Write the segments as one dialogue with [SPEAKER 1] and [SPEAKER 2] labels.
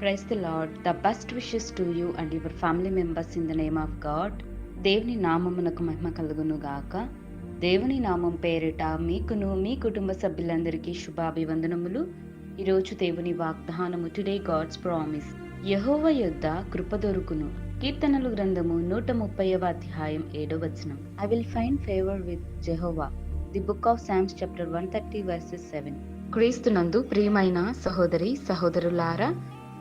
[SPEAKER 1] Praise the lord. The best wishes to you and your family members in the name of God. దేవుని నామమునకు మహిమ కలుగును గాక. దేవుని నామం పేరిట మీకును మీ కుటుంబ సభ్యులందరికీ శుభాభివందనములు. ఈరోజు దేవుని వాగ్దానము, టుడే గాడ్స్ ప్రామిస్. యెహోవా యొద్ద కృప దొరుకును. కీర్తనలు గ్రంథము 130వ అధ్యాయం 7వ వచనం. I will find favour with Jehovah. The book of Psalms chapter 130 verses 7. క్రీస్తునందు ప్రియమైన సహోదరి సహోదరులారా,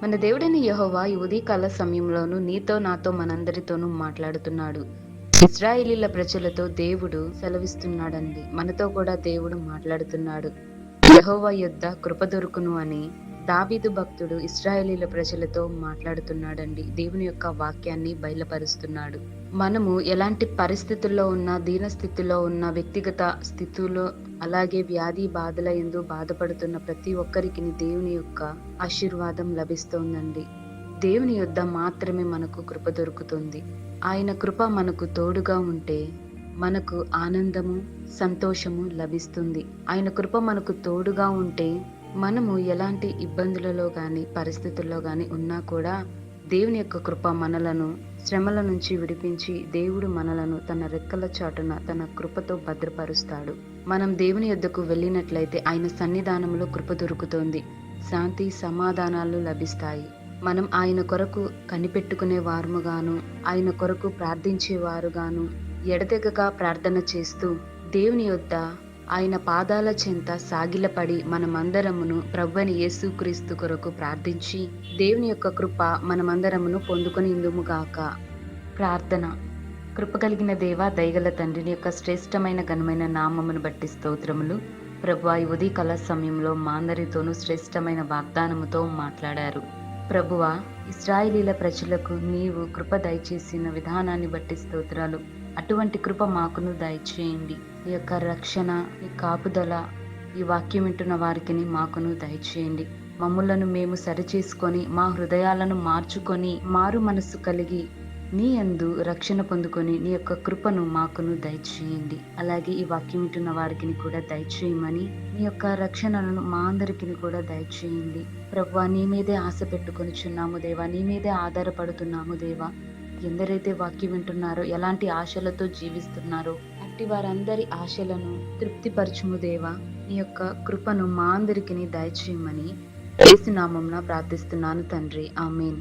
[SPEAKER 1] మన దేవుడైన యెహోవా ఈ ఉదయకాల సమయంలోనూ నీతో నాతో మనందరితోనూ మాట్లాడుతున్నాడు. ఇశ్రాయేలీల ప్రజలతో దేవుడు సెలవిస్తున్నాడండి. మనతో కూడా దేవుడు మాట్లాడుతున్నాడు. యెహోవా యొద్ద కృప దొరుకును అని దావీదు భక్తుడు ఇశ్రాయేలీల ప్రజలతో మాట్లాడుతున్నాడండి. దేవుని యొక్క వాక్యాన్ని బయలుపరుస్తున్నాడు. మనము ఎలాంటి పరిస్థితుల్లో ఉన్నా, దీన స్థితిలో ఉన్న, వ్యక్తిగత స్థితిలో, అలాగే వ్యాధి బాధల యందు బాధపడుతున్న ప్రతి ఒక్కరికి దేవుని యొక్క ఆశీర్వాదం లభిస్తోందండి. దేవుని యొద్ద మాత్రమే మనకు కృప దొరుకుతుంది. ఆయన కృప మనకు తోడుగా ఉంటే మనకు ఆనందము, సంతోషము లభిస్తుంది. ఆయన కృప మనకు తోడుగా ఉంటే మనము ఎలాంటి ఇబ్బందులలో గాని, పరిస్థితుల్లో గాని ఉన్నా కూడా దేవుని యొక్క కృప మనలను శ్రమల నుంచి విడిపించి దేవుడు మనలను తన రెక్కల చాటున తన కృపతో భద్రపరుస్తాడు. మనం దేవుని యొద్దకు వెళ్ళినట్లయితే ఆయన సన్నిధానంలో కృప దొరుకుతుంది. శాంతి సమాధానాలు లభిస్తాయి. మనం ఆయన కొరకు కనిపెట్టుకునే వారముగాను, ఆయన కొరకు ప్రార్థించేవారుగాను, ఎడతెగక ప్రార్థన చేస్తూ దేవుని యొద్ద ఆయన పాదాల చెంత సాగిలపడి మనమందరమును ప్రభువైన యేసుక్రీస్తు కొరకు ప్రార్థించి దేవుని యొక్క కృప మనమందరమును పొందుకొని ఇందుముగాక. ప్రార్థన. కృప కలిగిన దేవా, దయగల తండ్రిని యొక్క శ్రేష్టమైన ఘనమైన నామమును బట్టి స్తోత్రములు. ప్రభువా, ఈ ఉదయకాల సమయంలో మా అందరితోనూ శ్రేష్టమైన వాగ్దానముతో మాట్లాడారు. ప్రభువా, ఇశ్రాయేలీల ప్రజలకు నీవు కృప దయచేసిన విధానాన్ని బట్టి స్తోత్రాలు. అటువంటి కృప మాకును దయచేయండి. ఈ యొక్క రక్షణ, ఈ కాపుదల, ఈ వాక్యం వింటున్న వారికి మాకును దయచేయండి. మమ్ములను మేము సరిచేసుకొని మా హృదయాలను మార్చుకొని మారు మనస్సు కలిగి నీ యందు రక్షణ పొందుకొని నీ యొక్క కృపను మాకును దయచేయండి. అలాగే ఈ వాక్యం వింటున్న వారికి కూడా దయచేయమని, నీ యొక్క రక్షణను మా అందరికి కూడా దయచేయండి. ప్రభువా, నీ మీదే ఆశ పెట్టుకొని చున్నాము దేవా, నీ మీదే ఆధారపడుతున్నాము దేవా. ఎందరైతే వాక్యం వింటున్నారో, ఎలాంటి ఆశలతో జీవిస్తున్నారో అట్టి వారందరి ఆశలను తృప్తిపరచుము దేవా. నీ యొక్క కృపను మా అందరికి దయచేయమని యేసు నామమున ప్రార్థిస్తున్నాను తండ్రి. ఆమేన్.